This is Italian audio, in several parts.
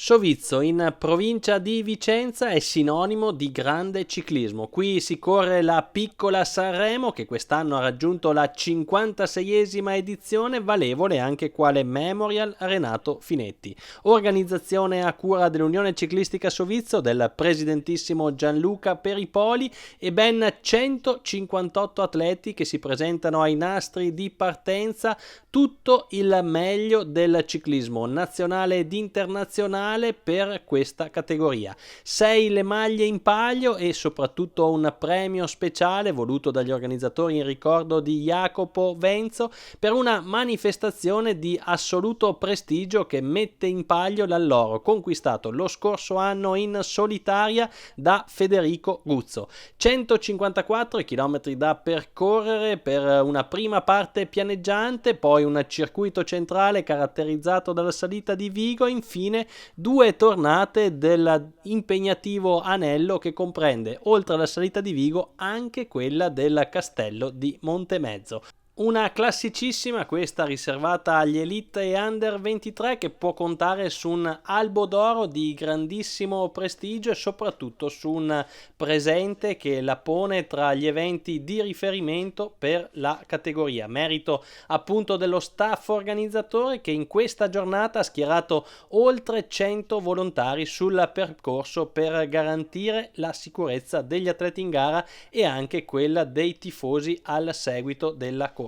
Sovizzo, in provincia di Vicenza, è sinonimo di grande ciclismo. Qui si corre la Piccola Sanremo, che quest'anno ha raggiunto la 56esima edizione, valevole anche quale Memorial Renato Finetti. Organizzazione a cura dell'Unione Ciclistica Sovizzo, del presidentissimo Gianluca Peripoli, e ben 158 atleti che si presentano ai nastri di partenza. Tutto il meglio del ciclismo nazionale ed internazionale per questa categoria. 6 le maglie in palio e soprattutto un premio speciale voluto dagli organizzatori in ricordo di Jacopo Venzo per una manifestazione di assoluto prestigio che mette in palio l'alloro conquistato lo scorso anno in solitaria da Federico Guzzo. 154 km da percorrere per una prima parte pianeggiante, poi un circuito centrale caratterizzato dalla salita di Vigo e infine 2 tornate dell'impegnativo anello che comprende, oltre alla salita di Vigo, anche quella del castello di Montemezzo. Una classicissima, questa riservata agli Elite e Under 23, che può contare su un albo d'oro di grandissimo prestigio e soprattutto su un presente che la pone tra gli eventi di riferimento per la categoria. Merito appunto dello staff organizzatore che in questa giornata ha schierato oltre 100 volontari sul percorso per garantire la sicurezza degli atleti in gara e anche quella dei tifosi al seguito della corsa.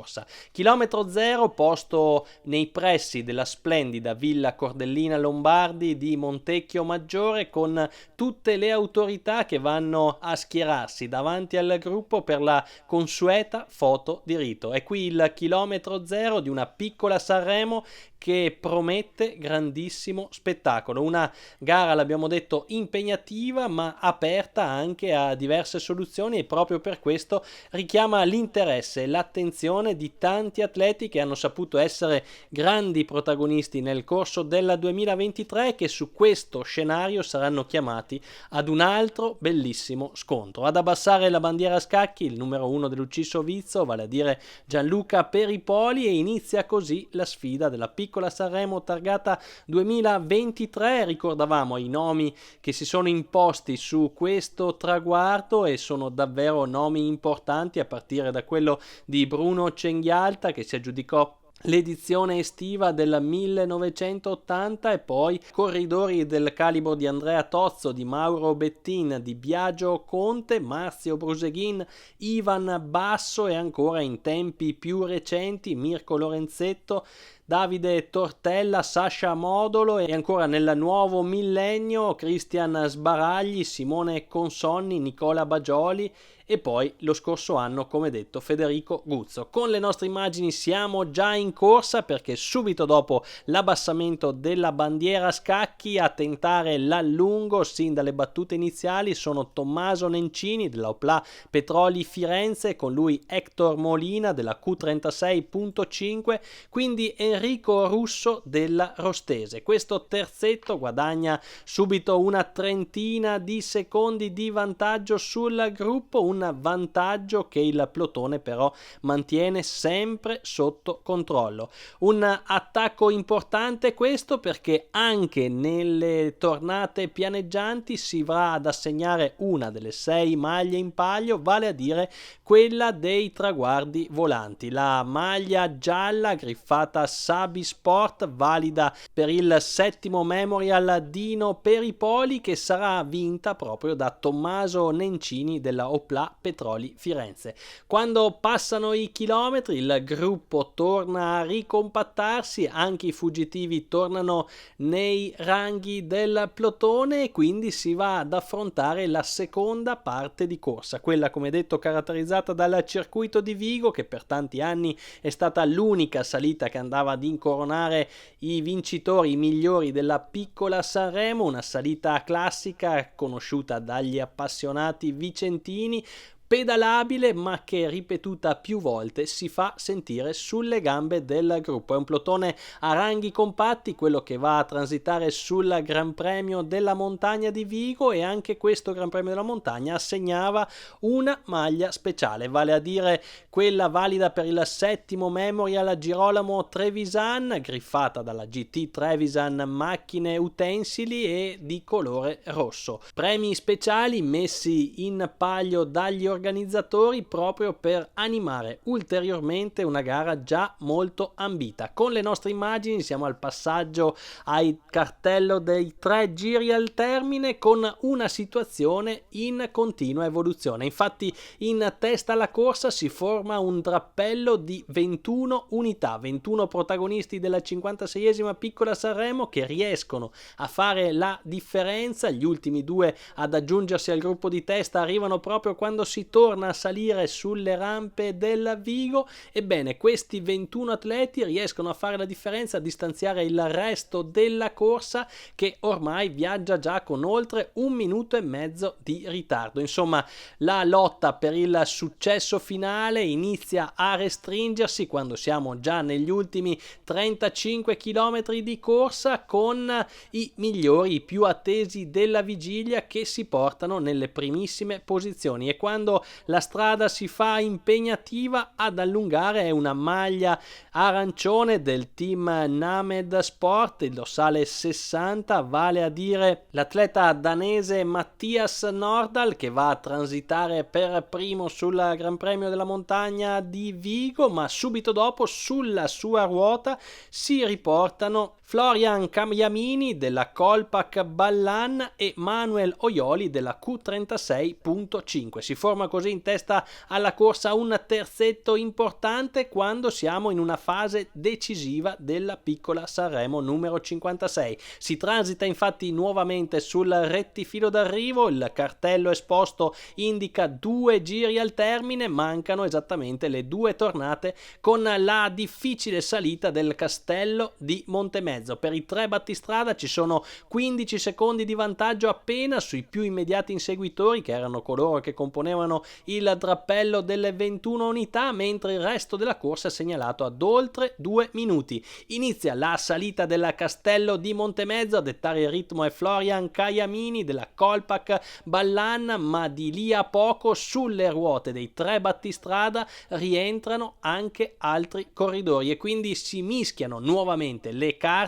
Chilometro zero posto nei pressi della splendida Villa Cordellina Lombardi di Montecchio Maggiore, con tutte le autorità che vanno a schierarsi davanti al gruppo per la consueta foto di rito. È qui il chilometro zero di una Piccola Sanremo che promette grandissimo spettacolo. Una gara, l'abbiamo detto, impegnativa ma aperta anche a diverse soluzioni, e proprio per questo richiama l'interesse e l'attenzione di tanti atleti che hanno saputo essere grandi protagonisti nel corso del 2023 e che su questo scenario saranno chiamati ad un altro bellissimo scontro. Ad abbassare la bandiera a scacchi il numero 1 dell'UCI Sovizzo, vale a dire Gianluca Peripoli, e inizia così la sfida della Piccola Sanremo targata 2023. Ricordavamo i nomi che si sono imposti su questo traguardo e sono davvero nomi importanti, a partire da quello di Bruno Cenghialta, che si aggiudicò l'edizione estiva del 1980, e poi corridori del calibro di Andrea Tozzo, di Mauro Bettin, di Biagio Conte, Marzio Bruseghin, Ivan Basso e ancora in tempi più recenti Mirko Lorenzetto, Davide Tortella, Sasha Modolo e ancora nel nuovo millennio Cristian Sbaragli, Simone Consonni, Nicola Bagioli e poi lo scorso anno, come detto, Federico Guzzo. Con le nostre immagini siamo già in corsa, perché subito dopo l'abbassamento della bandiera a scacchi a tentare l'allungo sin dalle battute iniziali sono Tommaso Nencini della Opla Petroli Firenze, con lui Hector Molina della Q36.5, quindi Enrico Russo della Rostese. Questo terzetto guadagna subito una trentina di secondi di vantaggio sul gruppo, un vantaggio che il plotone però mantiene sempre sotto controllo. Un attacco importante questo, perché anche nelle tornate pianeggianti si va ad assegnare una delle 6 maglie in palio, vale a dire quella dei traguardi volanti. La maglia gialla griffata Sabi Sport, valida per il 7° Memorial Dino Peripoli, che sarà vinta proprio da Tommaso Nencini della Opla Petroli Firenze. Quando passano i chilometri il gruppo torna a ricompattarsi, anche i fuggitivi tornano nei ranghi del plotone e quindi si va ad affrontare la seconda parte di corsa, quella, come detto, caratterizzata dal circuito di Vigo, che per tanti anni è stata l'unica salita che andava ad incoronare i vincitori, i migliori della Piccola Sanremo, una salita classica conosciuta dagli appassionati vicentini, pedalabile ma che ripetuta più volte si fa sentire sulle gambe del gruppo. È un plotone a ranghi compatti, quello che va a transitare sul Gran Premio della Montagna di Vigo, e anche questo Gran Premio della Montagna assegnava una maglia speciale, vale a dire quella valida per il 7° Memorial Girolamo Trevisan, griffata dalla GT Trevisan Macchine Utensili e di colore rosso. Premi speciali messi in palio dagli organizzatori proprio per animare ulteriormente una gara già molto ambita. Con le nostre immagini siamo al passaggio al cartello dei 3 giri al termine, con una situazione in continua evoluzione. Infatti in testa alla corsa si forma un drappello di 21 unità, 21 protagonisti della 56esima Piccola Sanremo che riescono a fare la differenza. Gli ultimi 2 ad aggiungersi al gruppo di testa arrivano proprio quando si torna a salire sulle rampe del Vigo. Ebbene, questi 21 atleti riescono a fare la differenza, a distanziare il resto della corsa, che ormai viaggia già con oltre 1 minuto e mezzo di ritardo. Insomma, la lotta per il successo finale inizia a restringersi quando siamo già negli ultimi 35 km di corsa, con i migliori, i più attesi della vigilia, che si portano nelle primissime posizioni. E quando la strada si fa impegnativa, ad allungare è una maglia arancione del team Named Sport, il dorsale 60, vale a dire l'atleta danese Mathias Nordahl, che va a transitare per primo sul Gran Premio della Montagna di Vigo, ma subito dopo sulla sua ruota si riportano Florian Camiamini della Kolpak Ballan e Manuel Oioli della Q36.5. Si forma così in testa alla corsa un terzetto importante quando siamo in una fase decisiva della Piccola Sanremo numero 56. Si transita infatti nuovamente sul rettifilo d'arrivo, il cartello esposto indica 2 giri al termine, mancano esattamente le 2 tornate con la difficile salita del Castello di Montemezzo. Per i 3 battistrada ci sono 15 secondi di vantaggio appena sui più immediati inseguitori, che erano coloro che componevano il drappello delle 21 unità, mentre il resto della corsa è segnalato ad oltre 2 minuti. Inizia la salita del Castello di Montemezzo, a dettare il ritmo è Florian Caiamini della Kolpak Ballan, ma di lì a poco sulle ruote dei 3 battistrada rientrano anche altri corridori e quindi si mischiano nuovamente le carte,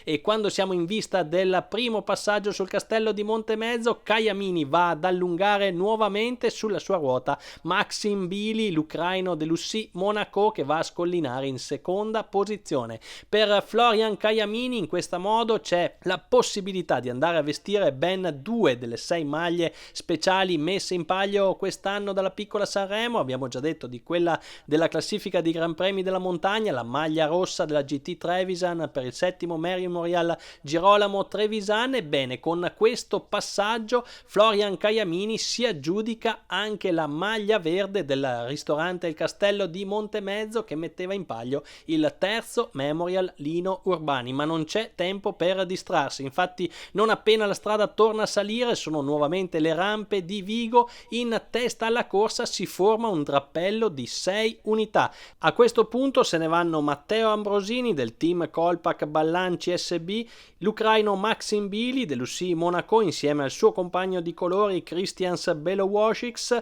e quando siamo in vista del primo passaggio sul Castello di Montemezzo, Caiamini va ad allungare nuovamente sulla sua ruota Maxim Bili, l'ucraino dell'UCI Monaco, che va a scollinare in seconda posizione. Per Florian Caiamini in questo modo c'è la possibilità di andare a vestire ben 2 delle 6 maglie speciali messe in palio quest'anno dalla Piccola Sanremo. Abbiamo già detto di quella della classifica di Gran Premi della Montagna, la maglia rossa della GT Trevisan per il 7° Memorial Girolamo Trevisan. Ebbene, con questo passaggio Florian Caiamini si aggiudica anche la maglia verde del ristorante Il Castello di Montemezzo, che metteva in palio il 3° Memorial Lino Urbani. Ma non c'è tempo per distrarsi, infatti non appena la strada torna a salire sono nuovamente le rampe di Vigo. In testa alla corsa si forma un drappello di 6 unità. A questo punto se ne vanno Matteo Ambrosini del team Kolpak Ballan CSB, l'ucraino Maxim Bili dell'UCI Monaco insieme al suo compagno di colori Christians Belowosics.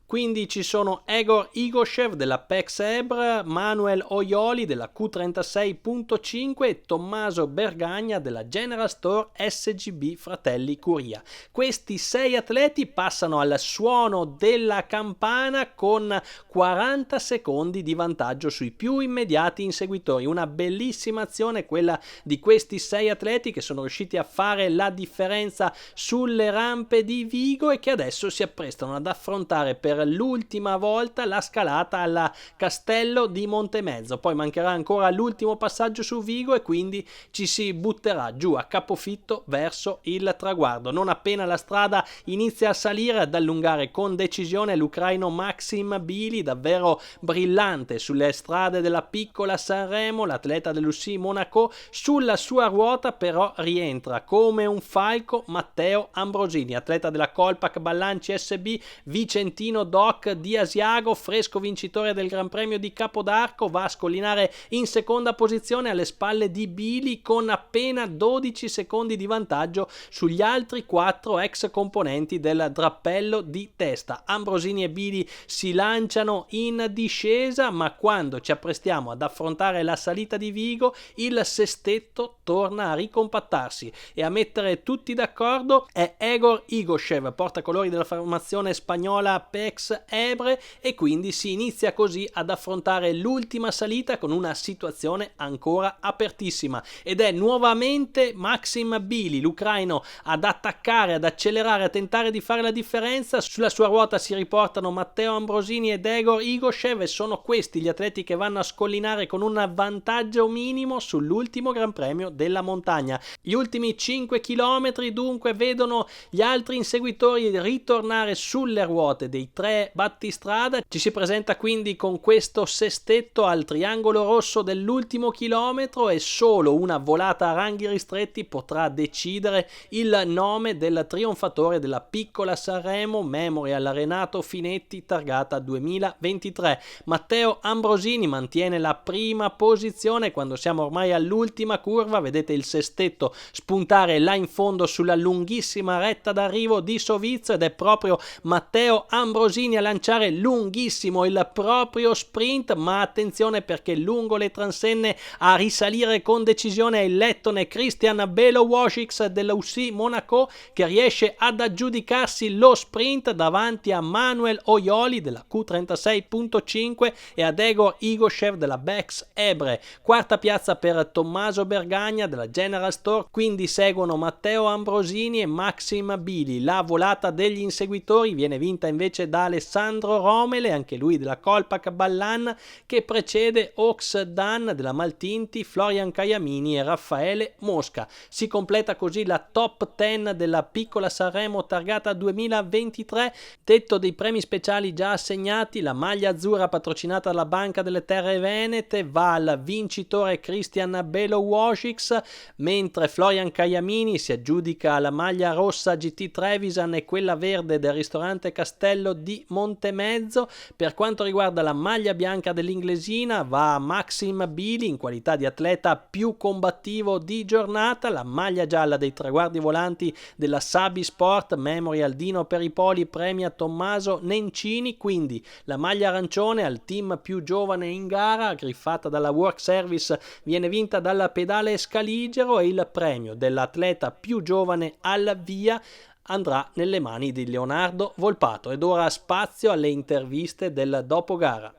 Quindi ci sono Egor Igoshev della PEX Ebra, Manuel Oioli della Q36.5 e Tommaso Bergagna della General Store SGB Fratelli Curia. Questi 6 atleti passano al suono della campana con 40 secondi di vantaggio sui più immediati inseguitori. Una bellissima azione quella di questi 6 atleti che sono riusciti a fare la differenza sulle rampe di Vigo e che adesso si apprestano ad affrontare per l'ultima volta la scalata al Castello di Montemezzo. Poi mancherà ancora l'ultimo passaggio su Vigo e quindi ci si butterà giù a capofitto verso il traguardo. Non appena la strada inizia a salire, ad allungare con decisione l'ucraino Maxim Bili, davvero brillante sulle strade della Piccola Sanremo, l'atleta dell'UCI Monaco. Sulla sua ruota però rientra come un falco Matteo Ambrosini, atleta della Kolpak Ballan CSB vicentino Doc di Asiago, fresco vincitore del Gran Premio di Capodarco, va a scollinare in seconda posizione alle spalle di Bili con appena 12 secondi di vantaggio sugli altri 4 ex componenti del drappello di testa. Ambrosini e Bili si lanciano in discesa, ma quando ci apprestiamo ad affrontare la salita di Vigo, il sestetto torna a ricompattarsi e a mettere tutti d'accordo è Egor Igoshev, portacolori della formazione spagnola PEX Ebre, e quindi si inizia così ad affrontare l'ultima salita con una situazione ancora apertissima, ed è nuovamente Maxim Bili, l'ucraino, ad attaccare, ad accelerare, a tentare di fare la differenza. Sulla sua ruota si riportano Matteo Ambrosini ed Egor Igoshev, e sono questi gli atleti che vanno a scollinare con un vantaggio minimo sull'ultimo Gran Premio della montagna. Gli ultimi 5 chilometri dunque vedono gli altri inseguitori ritornare sulle ruote dei 3 battistrada. Ci si presenta quindi con questo sestetto al triangolo rosso dell'ultimo chilometro, e solo una volata a ranghi ristretti potrà decidere il nome del trionfatore della piccola Sanremo Memorial Renato Finetti targata 2023. Matteo Ambrosini mantiene la prima posizione quando siamo ormai all'ultima curva. Vedete il sestetto spuntare là in fondo sulla lunghissima retta d'arrivo di Sovizio, ed è proprio Matteo Ambrosini a lanciare lunghissimo il proprio sprint, ma attenzione perché lungo le transenne a risalire con decisione è il lettone Christian Belowosics dell'UCI Monaco, che riesce ad aggiudicarsi lo sprint davanti a Manuel Oioli della Q36.5 e ad Egor Igoshev della Bex Ebre. Quarta piazza per Tommaso Bergagna della General Store, quindi seguono Matteo Ambrosini e Maxim Bili. La volata degli inseguitori viene vinta invece da Alessandro Romele, anche lui della Colpac Ballan, che precede Ox Dan della Maltinti, Florian Caiamini e Raffaele Mosca. Si completa così la top 10 della piccola Sanremo targata 2023. Detto dei premi speciali già assegnati, la maglia azzurra patrocinata dalla Banca delle Terre Venete va al vincitore Christian Belowosics, mentre Florian Caiamini si aggiudica la maglia rossa GT Trevisan e quella verde del ristorante Castello di Montemezzo. Per quanto riguarda la maglia bianca dell'inglesina va a Maxim Bili in qualità di atleta più combattivo di giornata. La maglia gialla dei traguardi volanti della Sabi Sport Memorial Dino Peripoli premia Tommaso Nencini, quindi la maglia arancione al team più giovane in gara, griffata dalla Work Service, viene vinta dalla Pedale Scaligero, e il premio dell'atleta più giovane al via andrà nelle mani di Leonardo Volpato. Ed ora spazio alle interviste del dopogara.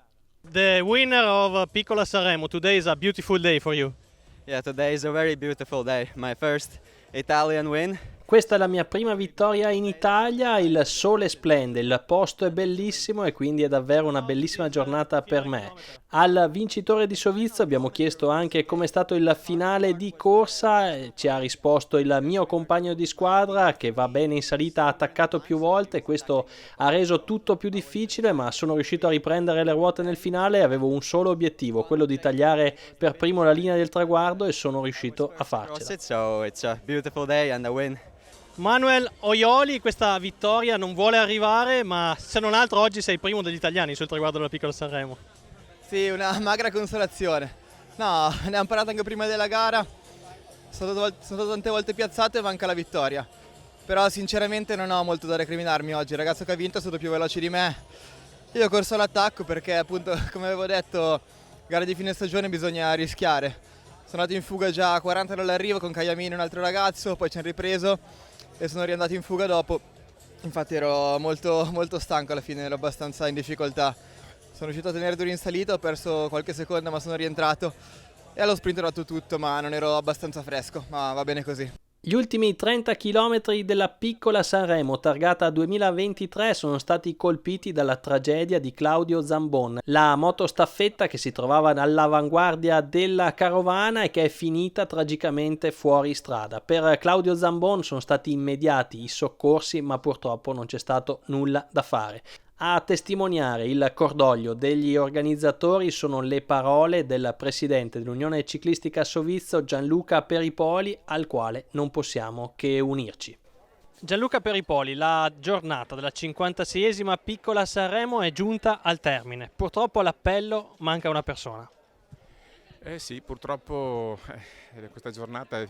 The winner of Piccola Sanremo, today is a beautiful day for you. Yeah, today is a very beautiful day. My first Italian win. Questa è la mia prima vittoria in Italia, il sole splende, il posto è bellissimo e quindi è davvero una bellissima giornata per me. Al vincitore di Sovizio abbiamo chiesto anche come è stato il finale di corsa, ci ha risposto il mio compagno di squadra che va bene in salita, ha attaccato più volte, questo ha reso tutto più difficile, ma sono riuscito a riprendere le ruote nel finale e avevo un solo obiettivo, quello di tagliare per primo la linea del traguardo, e sono riuscito a farcela. So it's a beautiful day and a win. Manuel Oioli, questa vittoria non vuole arrivare, ma se non altro oggi sei primo degli italiani sul traguardo della Piccola Sanremo. Sì, una magra consolazione. No, ne abbiamo parlato anche prima della gara, sono stato tante volte piazzato e manca la vittoria. Però sinceramente non ho molto da recriminarmi oggi, il ragazzo che ha vinto è stato più veloce di me. Io ho corso all'attacco perché appunto, come avevo detto, gara di fine stagione bisogna rischiare. Sono andato in fuga già a 40 dall'arrivo con Caiamini e un altro ragazzo, poi ci hanno ripreso e sono riandato in fuga dopo. Infatti ero molto stanco alla fine, ero abbastanza in difficoltà. Sono riuscito a tenere duro in salita, ho perso qualche secondo ma sono rientrato e allo sprint ho dato tutto, ma non ero abbastanza fresco, ma va bene così. Gli ultimi 30 km della Piccola Sanremo targata 2023 sono stati colpiti dalla tragedia di Claudio Zambon, la motostaffetta che si trovava all'avanguardia della carovana e che è finita tragicamente fuori strada. Per Claudio Zambon sono stati immediati i soccorsi, ma purtroppo non c'è stato nulla da fare. A testimoniare il cordoglio degli organizzatori sono le parole del presidente dell'Unione Ciclistica Sovizio Gianluca Peripoli, al quale non possiamo che unirci. Gianluca Peripoli, la giornata della 56esima Piccola Sanremo è giunta al termine. Purtroppo all'appello manca una persona. Sì, purtroppo questa giornata è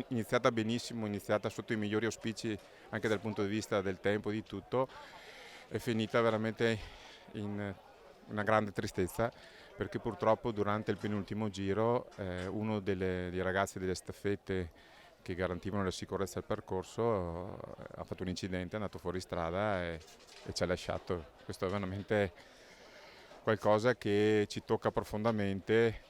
iniziata benissimo, iniziata sotto i migliori auspici anche dal punto di vista del tempo e di tutto, è finita veramente in una grande tristezza perché purtroppo durante il penultimo giro uno dei ragazzi delle staffette che garantivano la sicurezza del percorso ha fatto un incidente, è andato fuori strada e ci ha lasciato. Questo è veramente qualcosa che ci tocca profondamente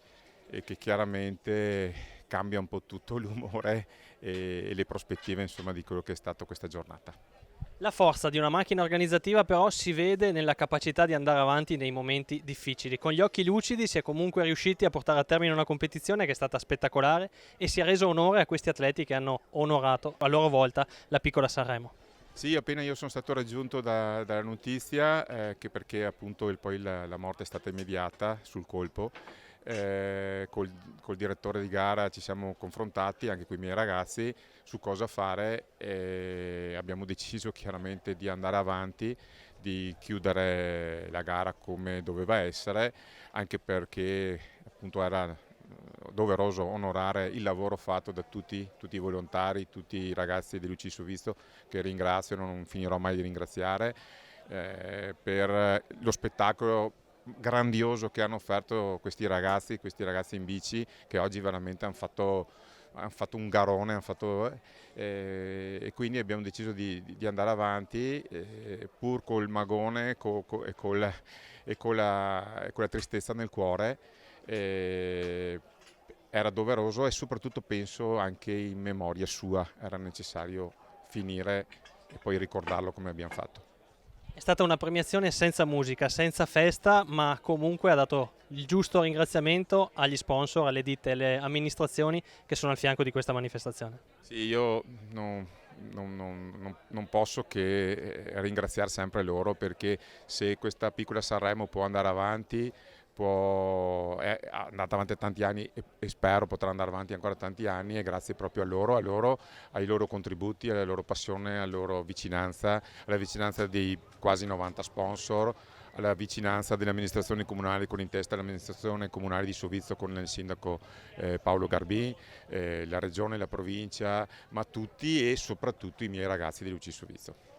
e che chiaramente cambia un po' tutto l'umore e le prospettive, insomma, di quello che è stato questa giornata. La forza di una macchina organizzativa però si vede nella capacità di andare avanti nei momenti difficili. Con gli occhi lucidi si è comunque riusciti a portare a termine una competizione che è stata spettacolare e si è reso onore a questi atleti che hanno onorato a loro volta la Piccola Sanremo. Sì, appena io sono stato raggiunto dalla notizia, che perché appunto poi la morte è stata immediata sul colpo, col direttore di gara ci siamo confrontati anche con i miei ragazzi su cosa fare e abbiamo deciso chiaramente di andare avanti, di chiudere la gara come doveva essere, anche perché appunto era doveroso onorare il lavoro fatto da tutti i volontari, tutti i ragazzi di Luciso Visto che ringrazio, non finirò mai di ringraziare per lo spettacolo grandioso che hanno offerto questi ragazzi in bici che oggi veramente hanno fatto un garone, e quindi abbiamo deciso di andare avanti pur col magone e con la tristezza nel cuore. Era doveroso e soprattutto penso anche in memoria sua era necessario finire e poi ricordarlo come abbiamo fatto. È stata una premiazione senza musica, senza festa, ma comunque ha dato il giusto ringraziamento agli sponsor, alle ditte e alle amministrazioni che sono al fianco di questa manifestazione. Sì, io non posso che ringraziare sempre loro perché se questa Piccola Sanremo può andare avanti, è andata avanti tanti anni e spero potrà andare avanti ancora tanti anni, e grazie proprio a loro, ai loro contributi, alla loro passione, alla loro vicinanza, alla vicinanza dei quasi 90 sponsor, alla vicinanza delle amministrazioni comunali, con in testa l'amministrazione comunale di Sovizzo con il sindaco Paolo Garbì, la regione, la provincia, ma tutti e soprattutto i miei ragazzi di Luci Sovizzo.